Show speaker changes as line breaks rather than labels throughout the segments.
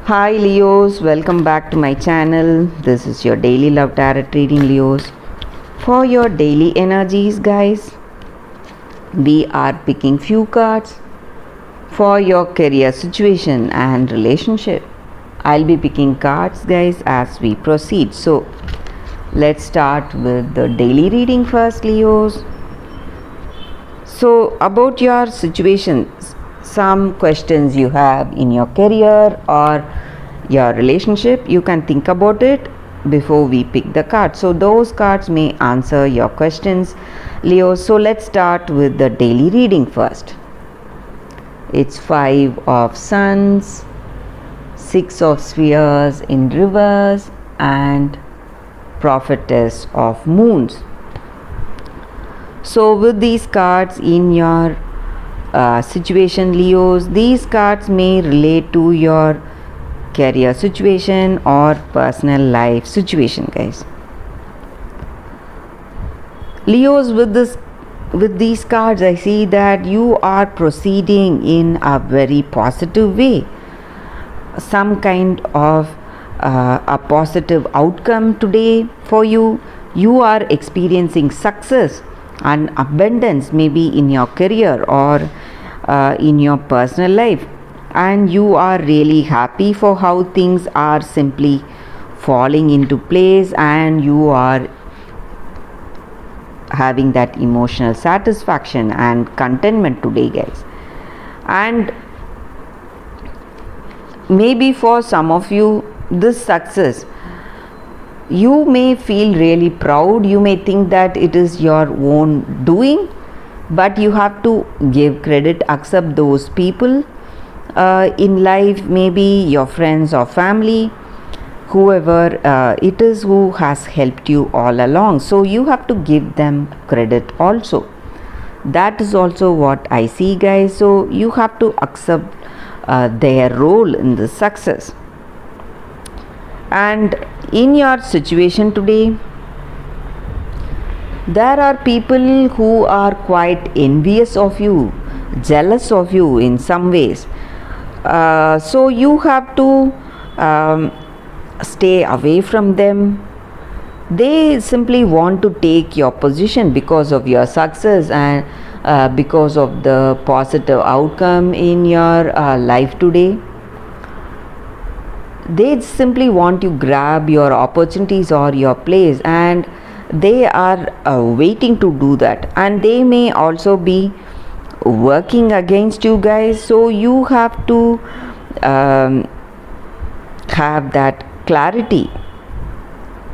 Hi Leos, welcome back to my channel. This is your daily love tarot reading, Leos. For your daily energies, guys, we are picking few cards for your career situation and relationship. I'll be picking cards, guys, as we proceed. So let's start with the daily reading first, Leos. So about your situation, some questions you have in your career or your relationship, you can think about it before we pick the card. So those cards may answer your questions, Leo. So let's start with the daily reading first. It's 5 of Suns, 6 of Spheres in reverse, and Prophetess of Moons. So with these cards in your situation, Leos, these cards may relate to your career situation or personal life situation, guys. Leos, with these cards, I see that you are proceeding in a very positive way. Some kind of a positive outcome today for you. You are experiencing success and abundance, maybe in your career or in your personal life, and you are really happy for how things are simply falling into place, and you are having that emotional satisfaction and contentment today, guys. And maybe for some of you, this success, you may feel really proud. You may think that it is your own doing, but you have to give credit, accept those people in life, maybe your friends or family, whoever it is who has helped you all along. So you have to give them credit also. That is also what I see, guys. So you have to accept their role in the success. And in your situation today, there are people who are quite envious of you, jealous of you in some ways. So you have to stay away from them. They simply want to take your position because of your success and because of the positive outcome in your life today. They simply want to grab your opportunities or your place, and they are waiting to do that, and they may also be working against you, guys. So you have to have that clarity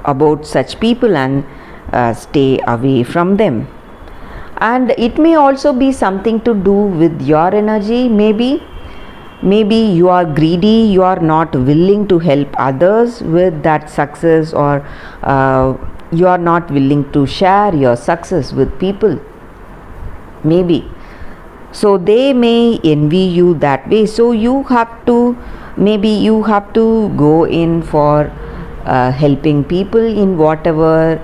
about such people and stay away from them. And it may also be something to do with your energy. Maybe you are greedy, you are not willing to help others with that success, or you are not willing to share your success with people, maybe. So they may envy you that way. So you have to go in for helping people in whatever,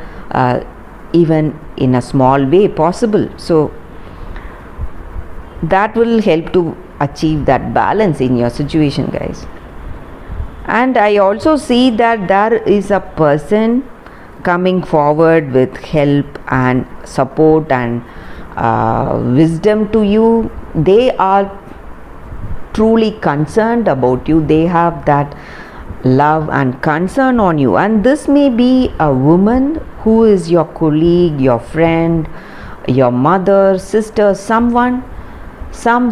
even in a small way possible. So that will help to achieve that balance in your situation, guys. And I also see that there is a person coming forward with help and support and wisdom to you. They are truly concerned about you. They have that love and concern on you, and this may be a woman who is your colleague, your friend, your mother, sister, some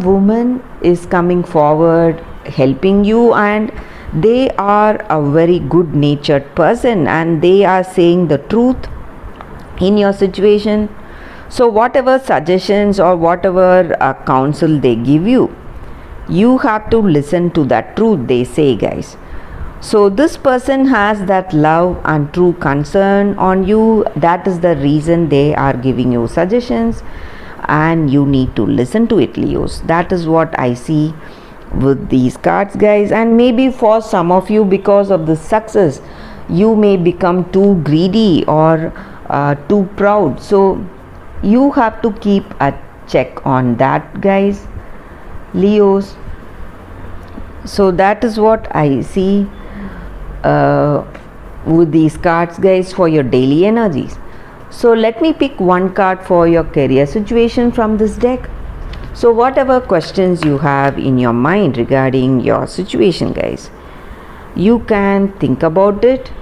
woman is coming forward helping you, and they are a very good natured person, and they are saying the truth in your situation. So whatever suggestions or whatever counsel they give you, you have to listen to that truth they say, guys. So this person has that love and true concern on you. That is the reason they are giving you suggestions, and you need to listen to it, Leos. That is what I see with these cards, guys. And maybe for some of you, because of the success, you may become too greedy or too proud. So you have to keep a check on that, guys, Leos. So that is what I see with these cards, guys, for your daily energies. So let me pick one card for your career situation from this deck. So whatever questions you have in your mind regarding your situation, guys, you can think about it,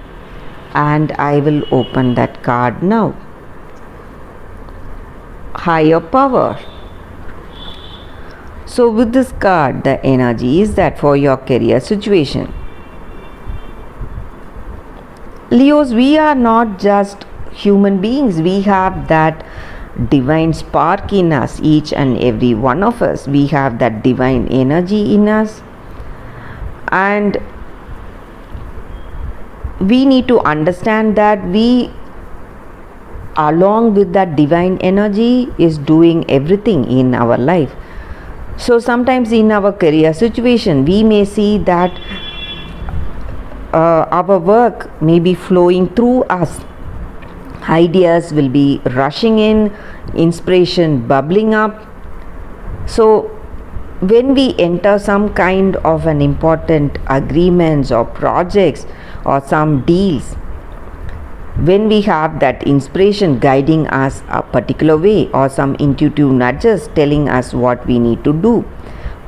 and I will open that card now. Higher power. So with this card, the energy is that for your career situation, Leos, we are not just human beings. We have that divine spark in us, each and every one of us. We have that divine energy in us, and we need to understand that we, along with that divine energy, is doing everything in our life. So sometimes in our career situation, we may see that our work may be flowing through us, ideas will be rushing in, inspiration bubbling up. So when we enter some kind of an important agreements or projects or some deals, when we have that inspiration guiding us a particular way, or some intuitive nudges telling us what we need to do,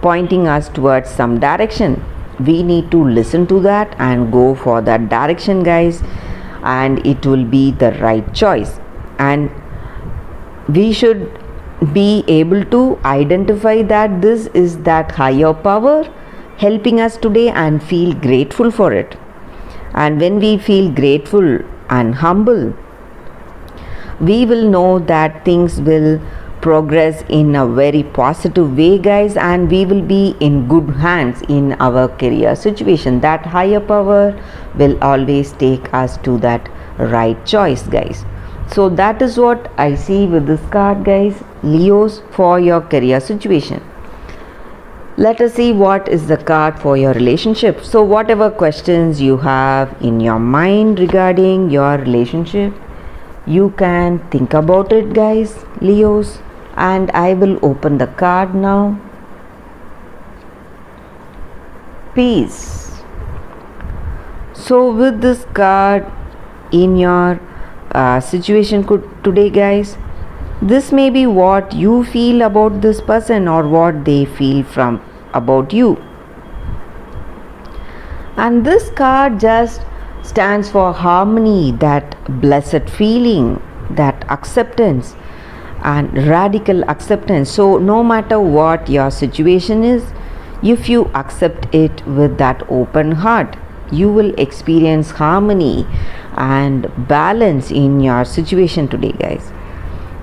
pointing us towards some direction, we need to listen to that and go for that direction, guys, and it will be the right choice. And we should be able to identify that this is that higher power helping us today and feel grateful for it. And when we feel grateful and humble, we will know that things will progress in a very positive way, guys, and we will be in good hands in our career situation. That higher power will always take us to that right choice, guys. So that is what I see with this card, guys, Leos, for your career situation. Let us see what is the card for your relationship. So whatever questions you have in your mind regarding your relationship, you can think about it, guys, Leos, and I will open the card now. Peace. So with this card in your situation today, guys, this may be what you feel about this person or what they feel from about you. And this card just stands for harmony, that blessed feeling, that acceptance and radical acceptance. So no matter what your situation is, if you accept it with that open heart, you will experience harmony and balance in your situation today, guys.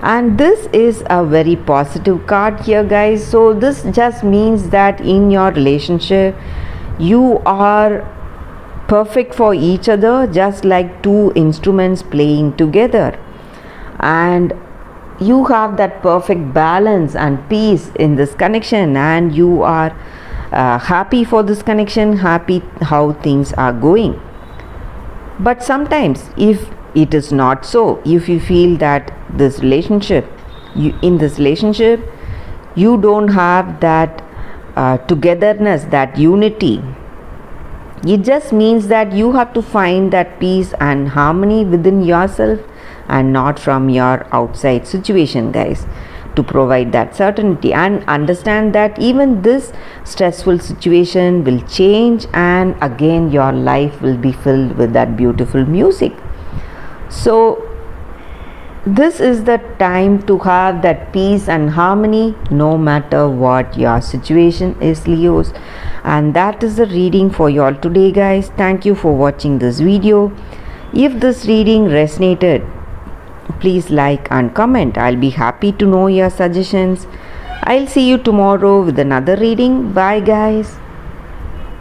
And this is a very positive card here, guys. So this just means that in your relationship, you are perfect for each other, just like two instruments playing together, and you have that perfect balance and peace in this connection, and you are happy for this connection, happy how things are going. But sometimes if it is not so, if you feel that this relationship, in this relationship you don't have that togetherness, that unity, it just means that you have to find that peace and harmony within yourself and not from your outside situation, guys, to provide that certainty. And understand that even this stressful situation will change, and again your life will be filled with that beautiful music. So this is the time to have that peace and harmony no matter what your situation is, Leos. And that is the reading for you all today, guys. Thank you for watching this video. If this reading resonated, please like and comment. I'll be happy to know your suggestions. I'll see you tomorrow with another reading. Bye, guys.